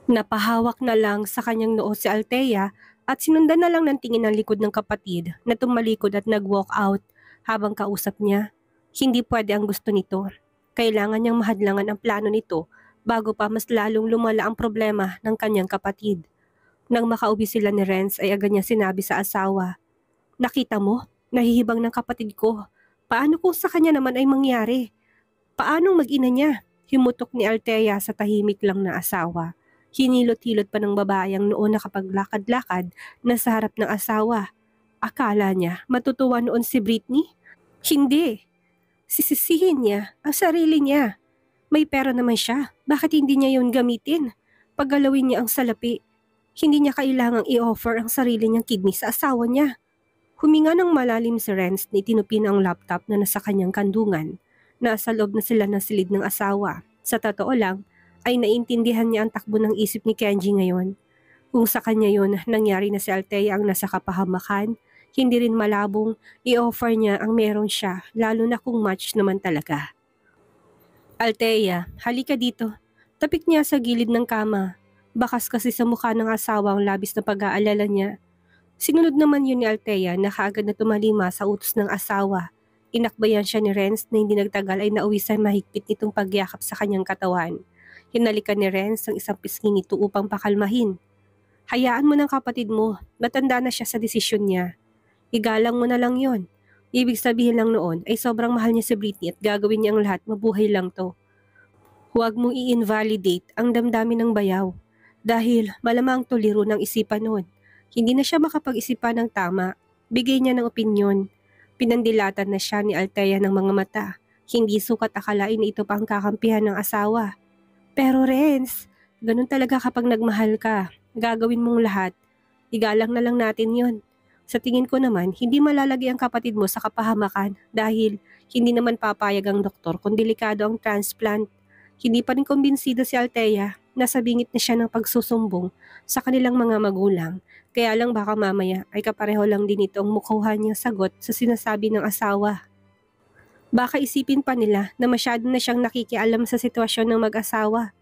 Napahawak na lang sa kanyang noo si Althea at sinundan na lang ng tingin ng likod ng kapatid na tumalikod at nag-walk out habang kausap niya. Hindi pwede ang gusto nito. Kailangan niyang mahadlangan ang plano nito bago pa mas lalong lumala ang problema ng kanyang kapatid. Nang makauwi sila ni Renz ay agad niya sinabi sa asawa, "Nakita mo? Nahihibang ng kapatid ko. Paano kung sa kanya naman ay mangyari? Paanong mag-ina niya?" Himutok ni Althea sa tahimik lang na asawa. Hinilot-hilot pa ng babae ang noon nakapaglakad-lakad na sa harap ng asawa. Akala niya matutuwa noon si Britney? Hindi. Sisisihin niya ang sarili niya. May pera naman siya. Bakit hindi niya yun gamitin? Paggalawin niya ang salapi. Hindi niya kailangang i-offer ang sarili niyang kidney sa asawa niya. Huminga ng malalim si Renz na itinupin ang laptop na nasa kanyang kandungan. Nasa loob na sila ng silid ng asawa. Sa totoo lang, ay naintindihan niya ang takbo ng isip ni Kenji ngayon. Kung sa kanya yun nangyari na si Althea ang nasa kapahamakan, hindi rin malabong i-offer niya ang meron siya lalo na kung match naman talaga. Althea, halika dito. Tapik niya sa gilid ng kama. Bakas kasi sa mukha ng asawa ang labis na pag-aalala niya. Sinunod naman yun ni Althea na kaagad na tumalima sa utos ng asawa. Inakbayan siya ni Renz na hindi nagtagal ay nauwi sa mahigpit nitong pagyakap sa kanyang katawan. Hinalikan ni Renz ang isang pisngi nito upang pakalmahin. Hayaan mo ng kapatid mo, matanda na siya sa desisyon niya. Igalang mo na lang yon. Ibig sabihin lang noon ay sobrang mahal niya si Britney at gagawin niya ang lahat, mabuhay lang to. Huwag mong i-invalidate ang damdamin ng bayaw dahil malamang tuliro ng isipan noon. Hindi na siya makapag-isipan ng tama. Bigay niya ng opinyon. Pinandilatan na siya ni Althea ng mga mata. Hindi sukat akalain na ito pa ang kakampihan ng asawa. Pero Renz, ganun talaga kapag nagmahal ka. Gagawin mong lahat. Igalang na lang natin yon. Sa tingin ko naman, hindi malalagay ang kapatid mo sa kapahamakan dahil hindi naman papayag ang doktor kung delikado ang transplant. Hindi pa rin kumbinsido si Althea. Nasa bingit na siya ng pagsusumbong sa kanilang mga magulang. Kaya lang baka mamaya ay kapareho lang din ito ang mukuha niyang sagot sa sinasabi ng asawa. Baka isipin pa nila na masyado na siyang nakikialam sa sitwasyon ng mag-asawa.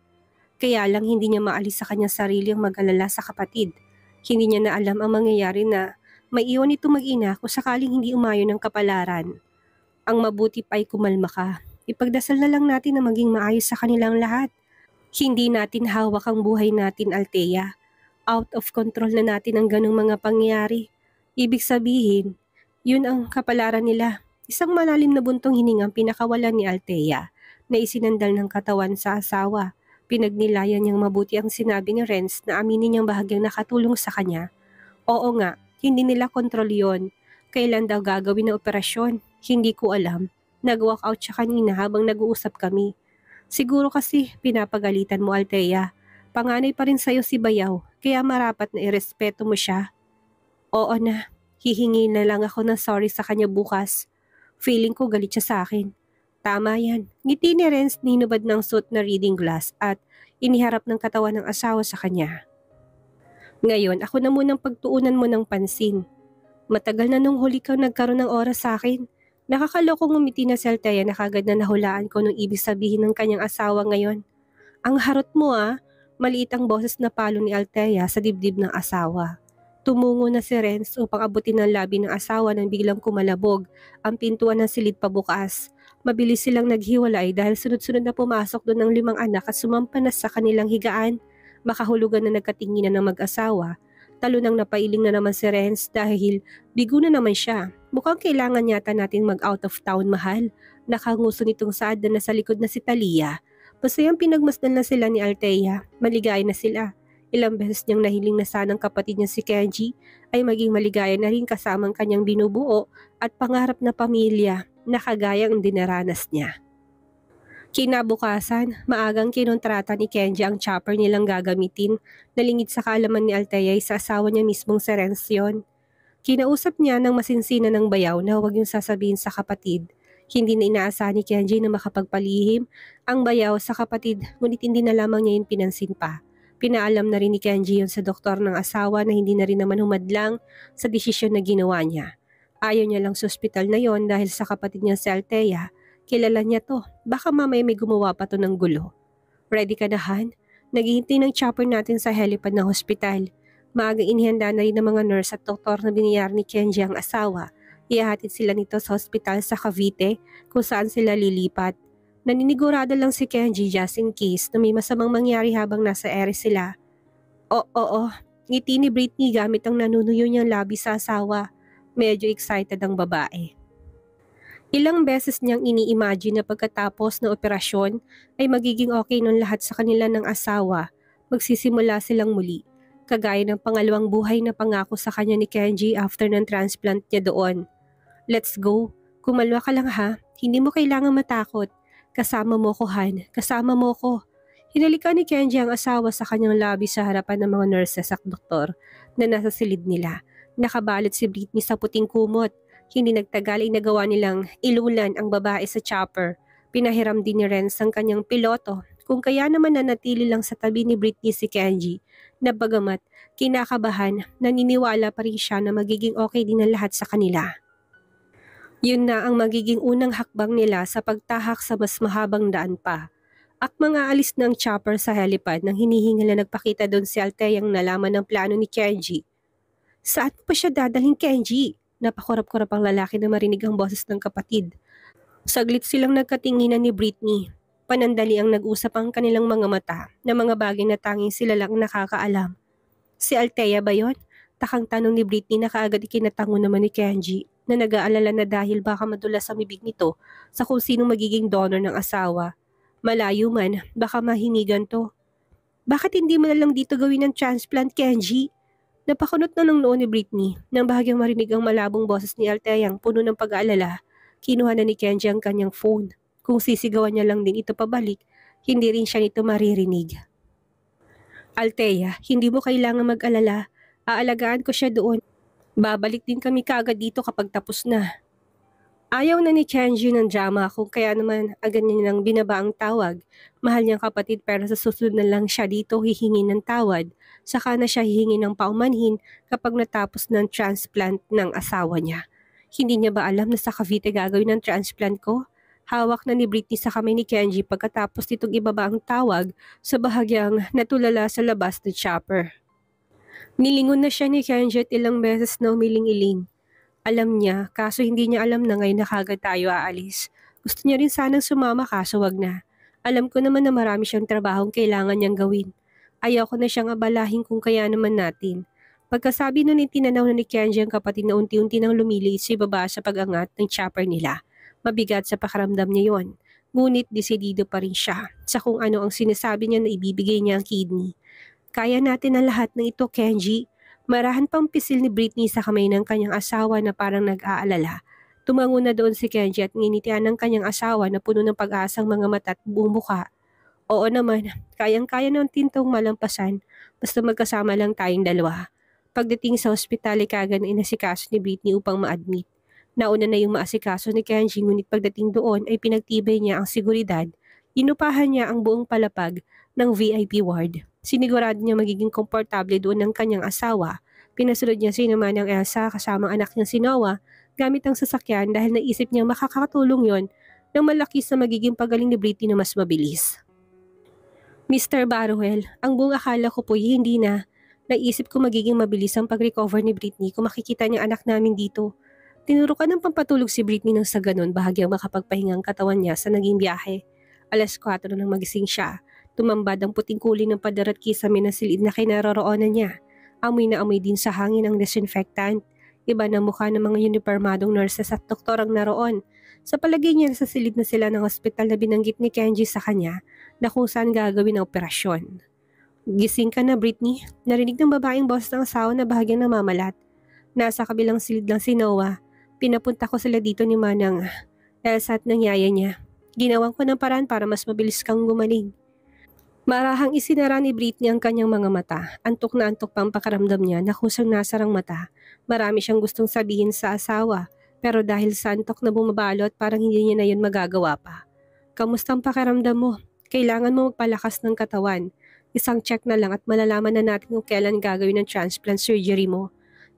Kaya lang hindi niya maalis sa kanyang sarili ang mag-alala sa kapatid. Hindi niya na alam ang mangyayari na maiwan ito mag-ina kung sakaling hindi umayon ng kapalaran. Ang mabuti pa ay kumalma ka. Ipagdasal na lang natin na maging maayos sa kanilang lahat. Hindi natin hawak ang buhay natin, Althea. Out of control na natin ang ganong mga pangyayari. Ibig sabihin, yun ang kapalaran nila. Isang malalim na buntong hiningang pinakawalan ni Althea na isinandal ng katawan sa asawa. Pinagnilayan niyang mabuti ang sinabi ni Renz na aminin niyang bahagyang nakatulong sa kanya. Oo nga, hindi nila kontrol yon. Kailan daw gagawin na operasyon? Hindi ko alam. Nag-walk out siya kanina habang nag-uusap kami. Siguro kasi pinapagalitan mo, Althea. Panganay pa rin sa'yo si Bayaw, kaya marapat na irespeto mo siya. Oo na, hihingi na lang ako ng sorry sa kanya bukas. Feeling ko galit siya sa akin. Tama yan. Ngiti ni Renz ninubad ng suit na reading glass at iniharap ng katawan ng asawa sa kanya. Ngayon, ako na munang pagtuunan mo ng pansin. Matagal na nung huli kang nagkaroon ng oras sa akin. Nakakalokong ngumiti na si Althea na kagad na nahulaan ko nung ibig sabihin ng kanyang asawa ngayon. Ang harot mo maliit ang boses na palo ni Althea sa dibdib ng asawa. Tumungo na si Renz upang abutin ang labi ng asawa nang biglang kumalabog ang pintuan ng silid pabukas. Mabilis silang naghiwalay dahil sunod-sunod na pumasok doon ng 5 anak at sumampanas sa kanilang higaan. Makahulugan na nagkatinginan ng mag-asawa. Talunang napailing na naman si Renz dahil bigo na naman siya. Mukhang kailangan yata natin mag-out of town, mahal. Nakanguso nitong saad na nasa likod na si Talia. Masayang pinagmasdan na sila ni Althea. Maligaya na sila. Ilang beses niyang nahiling na sanang kapatid niya si Kenji ay maging maligaya na rin kasamang kanyang binubuo at pangarap na pamilya na kagaya ang dinaranas niya. Kinabukasan, maagang kinontrata ni Kenji ang chopper nilang gagamitin na lingid sa kaalaman ni Althea ay sa asawa niya mismong si Renz yun. Kinausap niya ng masinsina ng Bayaw na huwag yung sasabihin sa kapatid. Hindi na inaasahan ni Kenji na makapagpalihim ang Bayaw sa kapatid, ngunit hindi na lamang niya yun pinansin pa. Pinaalam na rin ni Kenji yun sa doktor ng asawa na hindi na rin naman humadlang sa desisyon na ginawa niya. Ayaw niya lang sa ospital na yon dahil sa kapatid niya si Althea. Kilala niya to, baka mamaya may gumawa pa to ng gulo. Ready ka na, Han? Naghihintay ng chopper natin sa helipad ng hospital. Maagang inihanda na rin ng mga nurse at doktor na biniyar ni Kenji ang asawa. Ihahatid sila nito sa hospital sa Cavite kung saan sila lilipat. Naninigurado lang si Kenji just in case na may masamang mangyari habang nasa ere sila. Oo, ngiti ni Britney gamit ang nanunuyo niyang labi sa asawa. Medyo excited ang babae. Ilang beses niyang ini-imagine na pagkatapos ng operasyon ay magiging okay ng lahat sa kanila ng asawa. Magsisimula silang muli. Kagaya ng pangalawang buhay na pangako sa kanya ni Kenji after ng transplant niya doon. Let's go. Kumalma ka lang ha. Hindi mo kailangang matakot. Kasama mo ko, Han. Kasama mo ko. Hinalikan ni Kenji ang asawa sa kanyang labi sa harapan ng mga nurses at doktor na nasa silid nila. Nakabalot si Britney sa puting kumot. Hindi nagtagal ay nagawa nilang ilulan ang babae sa chopper. Pinahiram din ni Renz ang kanyang piloto kung kaya naman nanatili lang sa tabi ni Britney si Kenji na bagamat kinakabahan, naniniwala pa rin siya na magiging okay din ang lahat sa kanila. Yun na ang magiging unang hakbang nila sa pagtahak sa mas mahabang daan pa. Akmang aalis ng chopper sa helipad nang hinihingal na nagpakita doon si Alteyang nalaman ng plano ni Kenji. Saan pa siya dadalhin, Kenji? Napakurap-kurap ang lalaki na marinig ang boses ng kapatid. Saglit silang nagkatinginan ni Britney. Panandali ang nag-usap ang kanilang mga mata na mga bagay na tanging sila lang nakakaalam. Si Althea ba yon? Takang tanong ni Britney na kaagad ikinatango naman ni Kenji na nag-aalala na dahil baka madulas sa bibig nito sa kung sino magiging donor ng asawa. Malayo man, baka mahinigan to. Bakit hindi mo na lang dito gawin ng transplant, Kenji? Napakunot na ng noo ni Britney nang bahagyang marinig ang malabong boses ni Alteyang puno ng pag-aalala. Kinuha na ni Kenji ang kanyang phone. Kung sisigawan niya lang din ito pabalik, hindi rin siya nito maririnig. Althea, hindi mo kailangan mag-alala. Aalagaan ko siya doon. Babalik din kami kaagad dito kapag tapos na. Ayaw na ni Kenji ng drama kung kaya naman agad nilang binaba ang tawag. Mahal niyang kapatid pero sa susunod na lang siya dito hihingi ng tawad. Saka na siya hihingi ng paumanhin kapag natapos ng transplant ng asawa niya. Hindi niya ba alam na sa Cavite gagawin ang transplant ko? Hawak na ni Britney sa kamay ni Kenji pagkatapos nitong ibaba ang tawag sa bahagyang natulala sa labas ng chopper. Nilingon na siya ni Kenji at ilang beses na umiling-iling. Alam niya, kaso hindi niya alam na ngayon na kagad tayo aalis. Gusto niya rin sanang sumama kaso wag na. Alam ko naman na marami siyang trabahong kailangan niyang gawin. Ayaw ko na siyang abalahin kung kaya naman natin. Pagkasabi nun itinanaw na ni Kenji ang kapatid na unti-unti nang lumiliit si baba sa pag-angat ng chopper nila. Mabigat sa pakaramdam niya yon. Ngunit desidido pa rin siya sa kung ano ang sinasabi niya na ibibigay niya ang kidney. Kaya natin ang lahat ng ito, Kenji. Marahan pang pisil ni Britney sa kamay ng kanyang asawa na parang nag-aalala. Tumango na doon si Kenji at nginitian ng kanyang asawa na puno ng pag-asang mga mata at buong muka. Oo naman, kayang-kaya ng tintong malampasan basta magkasama lang tayong dalawa. Pagdating sa ospital ay kagad na inasikaso ni Britney upang ma-admit. Nauna na yung maasikaso ni Kenji ngunit pagdating doon ay pinagtibay niya ang seguridad. Inupahan niya ang buong palapag ng VIP ward. Sinigurado niya magiging komportable doon ng kanyang asawa. Pinasunod niya si naman ng Elsa kasama ang anak niya si Noah gamit ang sasakyan dahil naisip niya makakatulong yon ng malaki sa magiging pagaling ni Britney na mas mabilis. Mr. Barwell, ang buong akala ko po hindi na. Naisip ko magiging mabilis ang pag-recover ni Britney kung makikita niya anak namin dito. Tinurukan ng pampatulog si Britney nang sa ganun bahagyang makapagpahinga ang katawan niya sa naging biyahe. 4:00 nang magising siya. Tumambad ang puting kulay ng pader at kisame na silid na kinaroroonan niya. Amoy na amoy din sa hangin ang disinfectant. Iba na mukha ng mga uniformadong nurses at doktor ang naroon. Sa palagay niya sa silid na sila ng hospital na binanggit ni Kenji sa kanya na kung saan gagawin ang operasyon. Gising ka na, Britney. Narinig ng babaeng boss ng asawa na bahagyang namamalat. Nasa kabilang silid lang si Noah. Pinapunta ko sila dito ni Manang Elsa at ng yaya niya. Ginawan ko ng paraan para mas mabilis kang gumaling. Marahang isinara ni Britney ang kanyang mga mata. Antok na antok pang pakaramdam niya na kusang nasarang mata. Marami siyang gustong sabihin sa asawa pero dahil sa antok na bumabalot parang hindi niya na yun magagawa pa. Kamustang pakiramdam mo? Kailangan mo magpalakas ng katawan. Isang check na lang at malalaman na natin kung kailan gagawin ang transplant surgery mo.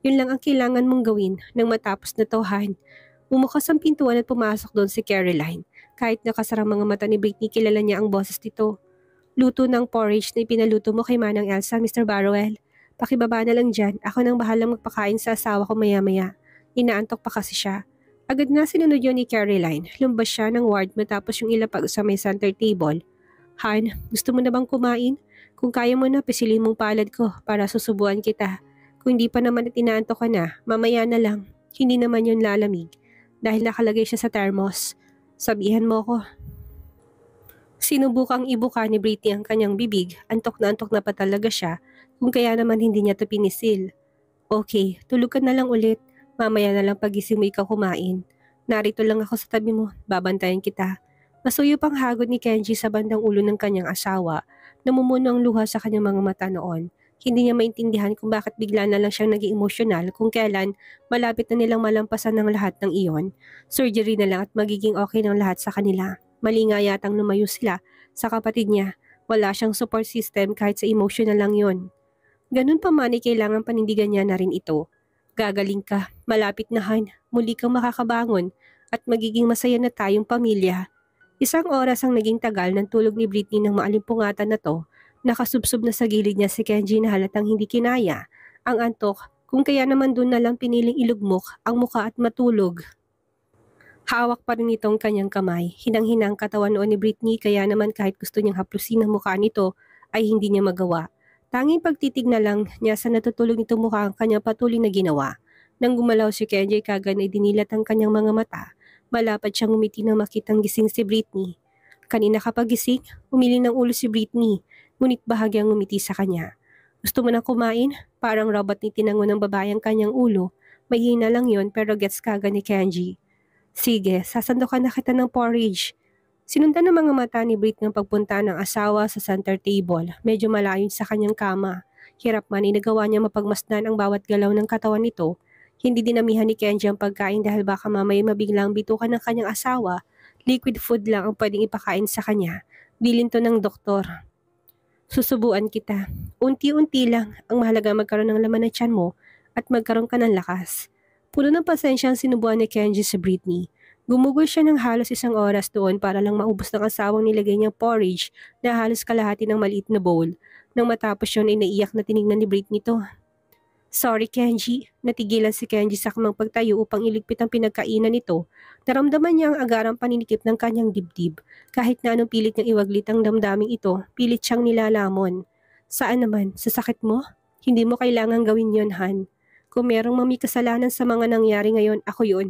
Yun lang ang kailangan mong gawin nang matapos na to, Han. Bumukas ang pintuan at pumasok doon si Caroline. Kahit nakasarang mga mata ni Britney, kilala niya ang boses nito. Luto ng porridge na ipinaluto mo kay Manang Elsa, Mr. Barrow. Pakibaba na lang dyan, ako nang bahalang magpakain sa asawa ko maya-maya. Inaantok pa kasi siya. Agad na sinunod yun ni Caroline. Lumbas siya ng ward matapos yung ilapag sa may center table. Han, gusto mo na bang kumain? Kung kaya mo na, pisilin mong palad ko para susubuan kita. Kung hindi pa naman at inaantok ka na, mamaya na lang. Hindi naman yun lalamig. Dahil nakalagay siya sa thermos. Sabihan mo ko. Sinubukang ibuka ni Britney ang kanyang bibig. Antok na pa talaga siya. Kung kaya naman hindi niya ito pinisil. Okay, tulog ka na lang ulit. Mamaya na lang pagising mo ikaw kumain. Narito lang ako sa tabi mo. Babantayan kita. Masuyo pang hagod ni Kenji sa bandang ulo ng kanyang asawa. Namumuno ang luha sa kanyang mga mata noon. Hindi niya maintindihan kung bakit bigla na lang siyang naging emosyonal kung kailan malapit na nilang malampasan ng lahat ng iyon. Surgery na lang at magiging okay ng lahat sa kanila. Mali nga yatang lumayo sila sa kapatid niya. Wala siyang support system kahit sa emotional lang yon. Ganun pa man ay kailangan panindigan niya na rin ito. Gagaling ka, malapit na Han, muli kang makakabangon at magiging masaya na tayong pamilya. Isang oras ang naging tagal ng tulog ni Britney ng maalimpungatan na to. Nakasubsob na sa gilid niya si Kenji na halatang hindi kinaya. Ang antok, kung kaya naman doon na lang piniling ilugmok ang muka at matulog. Hawak pa rin itong kanyang kamay. Hinang-hinang katawan noon ni Britney kaya naman kahit gusto niyang haplusin ang mukha nito ay hindi niya magawa. Tanging pagtitig na lang niya sa natutulog nitong mukha ang kanyang patuloy na ginawa. Nang gumalaw si Kenji kagad ay dinilat ang kanyang mga mata. Malapad siyang umiti nang makitang gising si Britney. Kanina kapag gising, umili ng ulo si Britney, ngunit bahagyang umiti sa kanya. Gusto mo nang kumain? Parang robot ni tinango ng babae ang kanyang ulo. Mahina lang yon pero gets kagad ni Kenji. Sige, sasandukan na kita ng porridge. Sinundan ng mga mata ni Britney ang pagpunta ng asawa sa center table. Medyo malayo sa kanyang kama. Hirap man inagawa niya mapagmasdan ang bawat galaw ng katawan nito. Hindi dinamihan ni Kenji ang pagkain dahil baka mamaya mabiglang bitukan ng kanyang asawa. Liquid food lang ang pwedeng ipakain sa kanya. Bilin to ng doktor. Susubuan kita. Unti-unti lang ang mahalaga magkaroon ng laman ng tiyan mo at magkaroon ka ng lakas. Puno ng pasensya ang sinubuan ni Kenji sa Britney. Gumugol siya ng halos 1 oras doon para lang maubos ng asawang nilagay niyang porridge na halos kalahati ng maliit na bowl. Nang matapos yun ay naiyak na tinignan ni Britney to. Sorry Kenji, natigilan si Kenji sa kamang pagtayo upang iligpit ang pinagkainan nito. Naramdaman niya ang agarang paninikip ng kanyang dibdib. Kahit na anong pilit niyang iwaglit ang damdaming ito, pilit siyang nilalamon. Saan naman? Sa sakit mo? Hindi mo kailangang gawin yon, Han. Kung merong mami kasalanan sa mga nangyari ngayon, ako yun.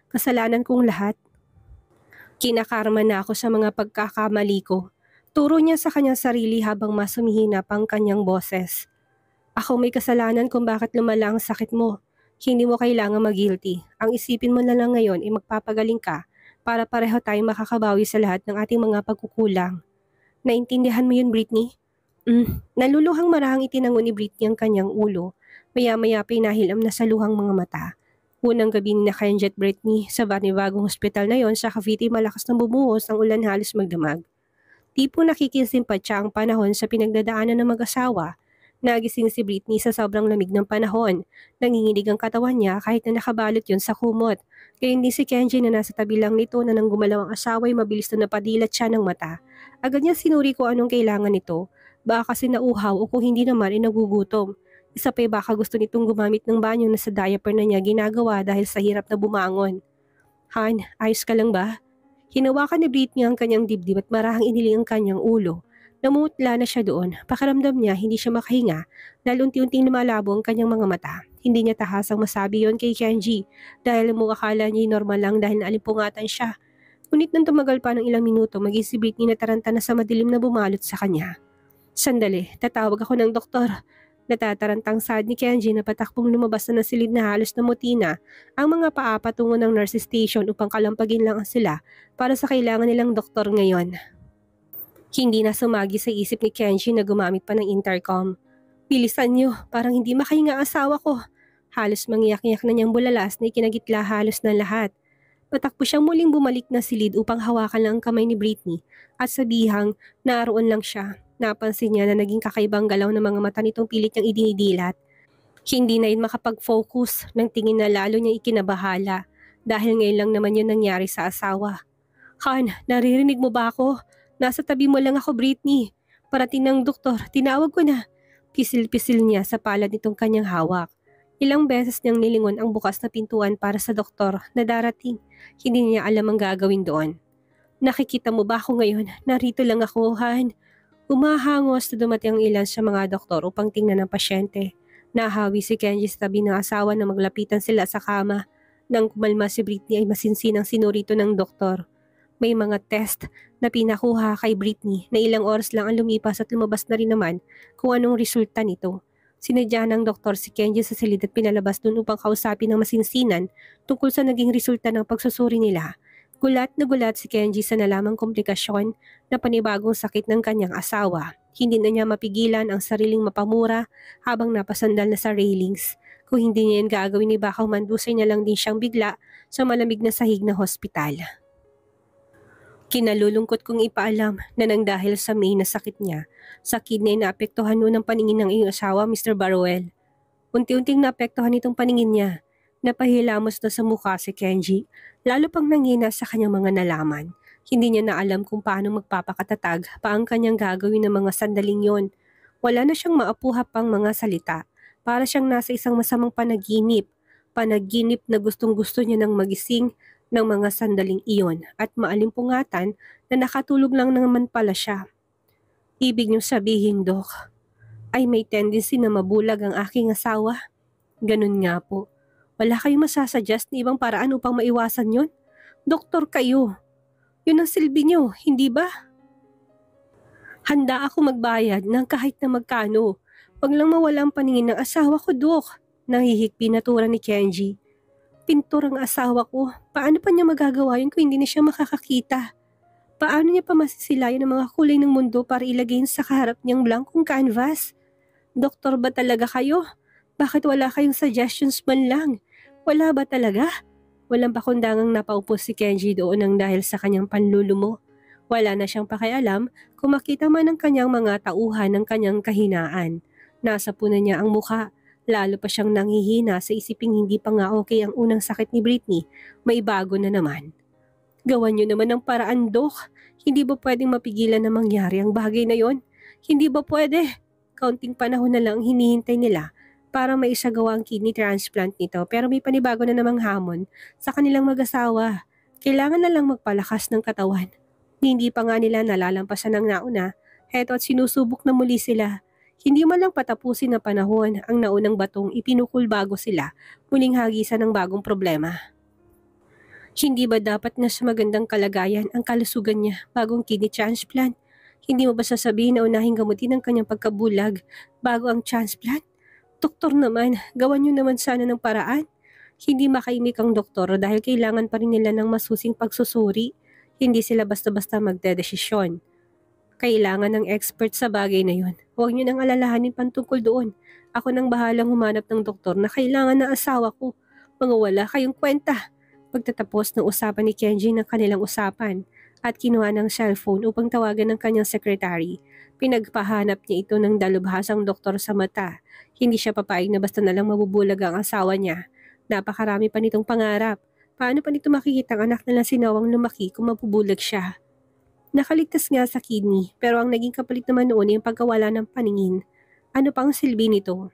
Kasalanan kong lahat. Kinakarma na ako sa mga pagkakamali ko. Turo niya sa kanyang sarili habang mas humihina pang kanyang boses. Ako may kasalanan kung bakit lumala ang sakit mo. Hindi mo kailangan mag-guilty. Ang isipin mo na lang ngayon ay magpapagaling ka para pareho tayong makakabawi sa lahat ng ating mga pagkukulang. Naintindihan mo yun, Britney? Naluluhang marahang itinango ni Britney ang kanyang ulo. Maya-maya pinahilam na sa luhang mga mata. Unang gabi ni Nakayanjet Britney sa banibagong hospital na yon sa Cavite malakas na bumuhos ang ulan halos magdamag. Tipong nakikisimpatya ang panahon sa pinagdadaanan ng mag-asawa. Nagising si Britney sa sobrang lamig ng panahon. Nanginginig ang katawan niya kahit na nakabalot yon sa kumot. Gayun din si Kenji na nasa tabi lang nito na nang gumalaw ang asawa ay mabilis na napadilat siya ng mata. Agad niya sinuri kung anong kailangan nito. Baka kasi nauhaw o kung hindi naman ay nagugutom. Isa pa baka gusto nitong gumamit ng banyo na sa diaper na niya ginagawa dahil sa hirap na bumangon. Han, ayos ka lang ba? Hinawakan ni Britney ang kanyang dibdib at marahang iniling ang kanyang ulo. Namutla na siya doon. Pakiramdam niya hindi siya makahinga dahil unti-unting lumalabo ang kanyang mga mata. Hindi niya tahasang masabi yon kay Kenji dahil mo akala niya normal lang dahil naalimpungatan siya. Ngunit nang tumagal pa ng ilang minuto, maging si Britney nataranta na sa madilim na bumalot sa kanya. Sandali, tatawag ako ng doktor. Natatarantang sad ni Kenji na patakbong lumabas na nasilid na halos na mutina ang mga paa patungo ng nurse station upang kalampagin lang sila para sa kailangan nilang doktor ngayon. Hindi na sumagi sa isip ni Kenji na gumamit pa ng intercom. Bilisan niyo, parang hindi makahinga asawa ko. Halos mangiyak-iyak na niyang bulalas na ikinagitla halos ng lahat. Patakbo siyang muling bumalik na silid upang hawakan lang ang kamay ni Britney at sabihang naroon lang siya. Napansin niya na naging kakaibang galaw ng mga mata nitong pilit niyang idinidilat. Hindi na yun makapag-focus ng tingin na lalo niyang ikinabahala dahil ngayon lang naman yun nangyari sa asawa. Han, naririnig mo ba ako? Nasa tabi mo lang ako, Britney. Parating ng doktor, tinawag ko na. Pisil-pisil niya sa palad nitong kanyang hawak. Ilang beses niyang nilingon ang bukas na pintuan para sa doktor na darating. Hindi niya alam ang gagawin doon. Nakikita mo ba ako ngayon? Narito lang ako, Han. Umahangos na dumating ang ilan sa mga doktor upang tingnan ang pasyente. Nahawi si Kenji sa tabi ng asawa na maglapitan sila sa kama. Nang kumalma si Britney ay masinsinang sinurito ng doktor. May mga test na pinakuha kay Britney na ilang oras lang ang lumipas at lumabas na rin naman kung anong resulta nito. Sinadya ng doktor si Kenji sa silid at pinalabas doon upang kausapin ng masinsinan tungkol sa naging resulta ng pagsusuri nila. Gulat na gulat si Kenji sa nalamang komplikasyon na panibagong sakit ng kanyang asawa. Hindi na niya mapigilan ang sariling mapamura habang napasandal na sa railings. Kung hindi niya yan gagawin ni baka mandusay na lang din siyang bigla sa malamig na sahig na hospital. Kinalulungkot kong ipaalam na nang dahil sa main na sakit niya, sa kidney na apektuhan noon ang paningin ng iyong asawa, Mr. Barroel. Unti-unting naapektuhan itong paningin niya. Napahilamos na sa mukha si Kenji, lalo pang nangina sa kanyang mga nalaman. Hindi niya na alam kung paano magpapakatatag pa ang kanyang gagawin ng mga sandaling yon. Wala na siyang maapuha pang mga salita. Para siyang nasa isang masamang panaginip. Panaginip na gustong-gusto niya ng magising ng mga sandaling iyon at maalimpungatan na nakatulog lang naman pala siya. Ibig niyong sabihin, Dok, ay may tendency na mabulag ang aking asawa? Ganun nga po. Wala kayong masasuggest na ibang paraan upang maiwasan yon? Doktor kayo. Yun ang silbi niyo, hindi ba? Handa ako magbayad ng kahit na magkano. Wag lang mawala ang paningin ng asawa ko, Dok. Nahihikbi na tura ni Kenji. Pintor ang asawa ko. Paano pa niya magagawa yun kung hindi na siya makakakita? Paano niya pa masisilayan ang mga kulay ng mundo para ilagay sa kaharap niyang blankong canvas? Doktor ba talaga kayo? Bakit wala kayong suggestions man lang? Wala ba talaga? Walang pakundangang napaupo si Kenji doon nang dahil sa kanyang panlulumo. Wala na siyang pakialam kung makita man ang kanyang mga tauhan ng kanyang kahinaan. Nasa punan niya ang mukha. Lalo pa siyang nanghihina sa isiping hindi pa nga okay ang unang sakit ni Britney. May bago na naman. Gawan niyo naman ang paraan, Dok. Hindi ba pwedeng mapigilan na mangyari ang bagay na yon? Hindi ba pwede? Kaunting panahon na lang hinihintay nila para maisagawa ang kidney transplant nito pero may panibago na namang hamon sa kanilang mag-asawa. Kailangan na lang magpalakas ng katawan. Hindi pa nga nila nalalampasan ng nauna. Heto at sinusubok na muli sila. Hindi man lang patapusin na panahon ang naunang batong ipinukul bago sila muling hagisan ng bagong problema. Hindi ba dapat na sa magandang kalagayan ang kalusugan niya bagong kidney transplant? Hindi mo ba sasabihin na unahing gamutin ang kanyang pagkabulag bago ang transplant? Doktor naman, gawan niyo naman sana ng paraan. Hindi makaimik ang doktor dahil kailangan pa rin nila ng masusing pagsusuri. Hindi sila basta-basta magdedesisyon. Kailangan ng expert sa bagay na yon. Huwag niyo nang alalahanin pantungkol doon. Ako nang bahalang humanap ng doktor na kailangan ng asawa ko. Mga wala kayong kwenta. Pagtatapos ng usapan ni Kenji ng kanilang usapan at kinuha ng cellphone upang tawagan ng kanyang secretary, pinagpahanap niya ito ng dalubhasang doktor sa mata. Hindi siya papayag na basta nalang mabubulag ang asawa niya. Napakarami pa nitong pangarap. Paano pa nito makikita ang anak nilang sinawang lumaki kung mabubulag siya? Nakaligtas nga sa kidney pero ang naging kapalit naman noon ay ang pagkawala ng paningin. Ano pa ang silbi nito?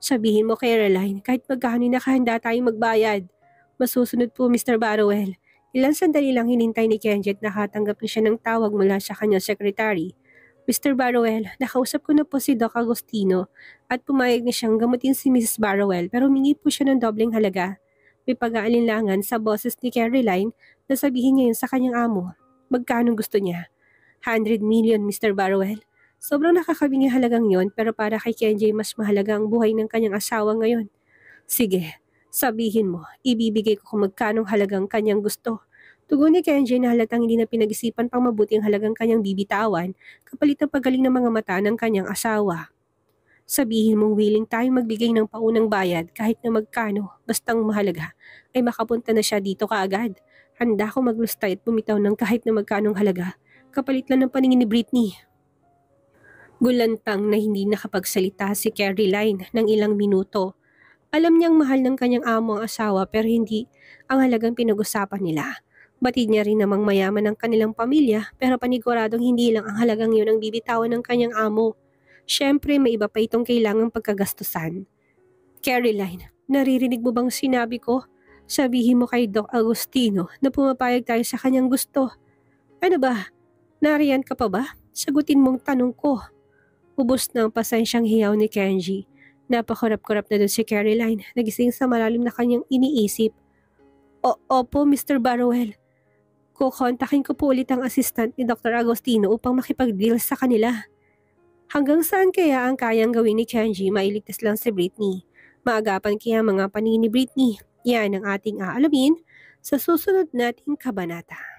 Sabihin mo kay Caroline kahit magkano nakahanda tayong magbayad. Masusunod po Mr. Barroel. Ilang sandali lang hinintay ni Kenji at nakatanggap na siya ng tawag mula sa kanyang secretary. Mr. Barroel, nakausap ko na po si Doc Agostino at pumayag na siyang gamutin si Mrs. Barroel pero humingi po siya ng dobleng halaga. May pag-aalinlangan sa boses ni Caroline na sabihin niya yun sa kanyang amo. Magkano gusto niya? 100 million, Mr. Barroel. Sobrang nakakabingi halagang yon pero para kay Kenji mas mahalaga ang buhay ng kanyang asawa ngayon. Sige, sabihin mo, ibibigay ko kung magkanong halagang kanyang gusto. Tugon ni Kenji na halatang hindi na pinag-isipan pang mabuti ang halagang kanyang bibitawan kapalit ng pagaling ng mga mata ng kanyang asawa. Sabihin mong willing tayong magbigay ng paunang bayad kahit na magkano, bastang mahalaga, ay makapunta na siya dito kaagad. Handa ko maglustay at bumitaw ng kahit na magkanong halaga, kapalit lang ng paningin ni Britney. Gulantang na hindi nakapagsalita si Caroline ng ilang minuto. Alam niyang mahal ng kanyang amo ang asawa pero hindi ang halagang pinag-usapan nila. Batid niya rin namang mayaman ang kanilang pamilya pero paniguradong hindi lang ang halagang yun ang bibitawan ng kanyang amo. Siyempre may iba pa itong kailangang pagkagastusan. Caroline, naririnig mo bang sinabi ko? Sabihin mo kay Doc Agustino na pumapayag tayo sa kanyang gusto. Ano ba? Nariyan ka pa ba? Sagutin mong tanong ko. Ubos na ang pasensyang hiyaw ni Kenji. Napakurap-kurap na doon si Caroline, nagising sa malalim na kanyang iniisip. Opo, Mr. Barwell. Kukontakin ko po ulit ang assistant ni Dr. Agostino upang makipag-deal sa kanila. Hanggang saan kaya ang kayang gawin ni Kenji mailigtas lang si Britney? Maagapan kaya mga paningin ni Britney? Yan ang ating aalamin sa susunod nating kabanata.